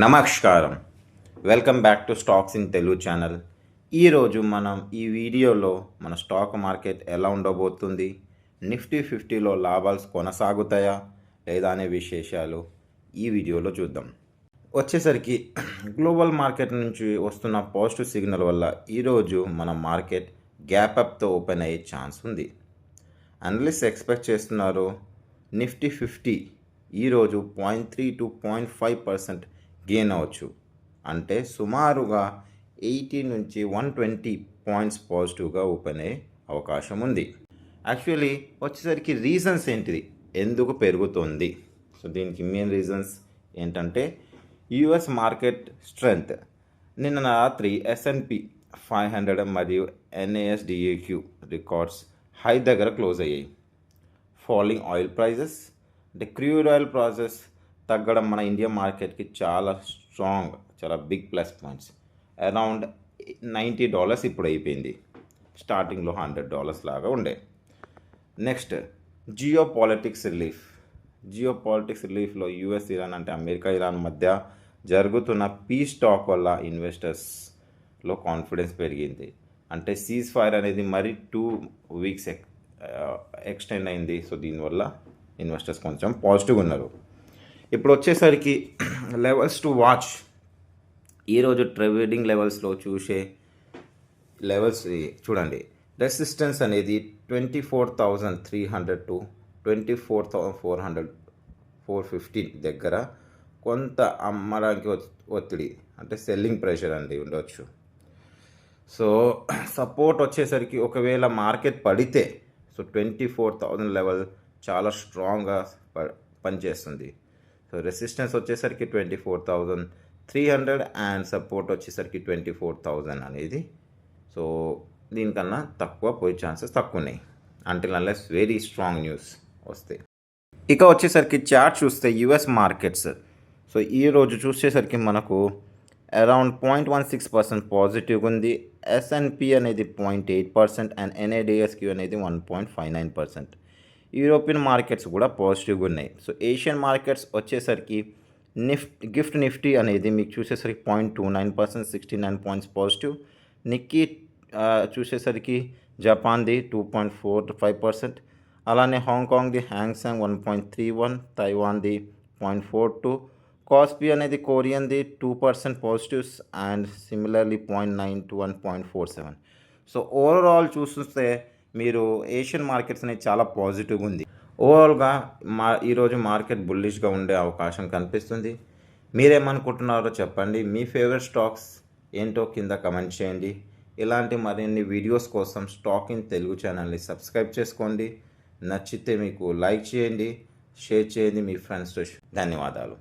నమస్కారం. Welcome back to stocks in Telugu channel. ఈరోజు మనం ఈ వీడియోలో మన స్టాక్ మార్కెట్ ఎలా ఉండబోతుంది, నిఫ్టీ 50లో లాభాలు కొనసాగుతాయా లేదా అనే విశేషాలు ఈ వీడియోలో చూద్దాం. వచ్చేసరికి గ్లోబల్ మార్కెట్ నుంచి వస్తున్న పాజిటివ్ సిగ్నల్ వల్ల ఈరోజు మన మార్కెట్ గ్యాప్ అప్తో ఓపెన్ అయ్యే ఛాన్స్ ఉంది. అనలిస్ట్ ఎక్స్పెక్ట్ చేస్తున్నారు నిఫ్టీ 50 ఈరోజు 0.3 to 0.5% గెయిన్ అవ్వచ్చు. అంటే సుమారుగా 80 నుంచి 120 పాయింట్స్ పాజిటివ్గా ఓపెన్ అయ్యే అవకాశం ఉంది. యాక్చువల్లీ వచ్చేసరికి రీజన్స్ ఏంటిది, ఎందుకు పెరుగుతుంది? సో దీనికి మెయిన్ రీజన్స్ ఏంటంటే యుఎస్ మార్కెట్ స్ట్రెంగ్త్. నిన్న రాత్రి S&P 500 మరియు NASDAQ రికార్డ్స్ హై దగ్గర క్లోజ్ అయ్యాయి. ఫాలింగ్ ఆయిల్ ప్రైజెస్ అంటే క్రూడ్ ఆయిల్ ప్రాసెస్ తగ్గడం మన ఇండియా మార్కెట్కి చాలా స్ట్రాంగ్, చాలా బిగ్ ప్లస్ పాయింట్స్. అరౌండ్ $90 ఇప్పుడు అయిపోయింది, స్టార్టింగ్లో $100 లాగా ఉండే. నెక్స్ట్ జియో పాలిటిక్స్ రిలీఫ్లో యుఎస్ ఇరాన్ అంటే అమెరికా ఇరాన్ మధ్య జరుగుతున్న పీస్ టాక్ వల్ల ఇన్వెస్టర్స్లో కాన్ఫిడెన్స్ పెరిగింది. అంటే సీజ్ ఫైర్ అనేది మరి 2 weeks ఎక్స్టెండ్ అయింది. సో దీనివల్ల ఇన్వెస్టర్స్ కొంచెం పాజిటివ్గా ఉన్నారు. ఇప్పుడు వచ్చేసరికి లెవెల్స్ టు వాచ్. ఈరోజు ట్రేడింగ్ లెవెల్స్లో చూసే లెవెల్స్ చూడండి. రెసిస్టెన్స్ అనేది 24,300 to 24,400 415 దగ్గర కొంత అమ్మడానికి ఒత్తిడి అంటే సెల్లింగ్ ప్రెషర్ అండి ఉండవచ్చు. సో సపోర్ట్ వచ్చేసరికి ఒకవేళ మార్కెట్ పడితే 24,000 లెవెల్ చాలా స్ట్రాంగ్గా పనిచేస్తుంది. సో రెసిస్టెన్స్ వచ్చేసరికి 24,300 అండ్ సపోర్ట్ వచ్చేసరికి 24,000 అనేది. సో దీనికన్నా తక్కువ పోయే ఛాన్సెస్ తక్కువ ఉన్నాయి until unless very strong news వస్తే. ఇక వచ్చేసరికి చార్ట్ చూస్తే యుఎస్ మార్కెట్స్. సో ఈరోజు చూసేసరికి మనకు అరౌండ్ 0.16% పాజిటివ్గా ఉంది. S&P అనేది 0.8% అండ్ NADSQ అనేది 1.59%. యూరోపియన్ మార్కెట్స్ కూడా పాజిటివ్గా ఉన్నాయి. సో ఏషియన్ మార్కెట్స్ వచ్చేసరికి గిఫ్ట్ నిఫ్టీ అనేది మీకు చూసేసరికి 0.29%, 69 పాయింట్స్ పాజిటివ్. నిక్కీ చూసేసరికి జపాన్ది 2.45%, అలానే హాంకాంగ్ది హ్యాంగ్సెంగ్ 1.31, తైవాన్ది 0.42, కాస్పీ అనేది కొరియన్ది 2% positives and similarly 0.92 and 0.47. So overall చూస్తే మీరు ఏషియన్ మార్కెట్స్ అనేది చాలా పాజిటివ్గా ఉంది. ఓవరాల్గా ఈరోజు మార్కెట్ బుల్లిష్గా ఉండే అవకాశం కనిపిస్తుంది. మీరేమనుకుంటున్నారో చెప్పండి. మీ ఫేవరెట్ స్టాక్స్ ఏంటో కింద కమెంట్ చేయండి. ఇలాంటి మరిన్ని వీడియోస్ కోసం స్టాక్ ఇన్ తెలుగు ఛానల్ని సబ్స్క్రైబ్ చేసుకోండి. నచ్చితే మీకు లైక్ చేయండి, షేర్ చేయండి మీ ఫ్రెండ్స్తో. ధన్యవాదాలు.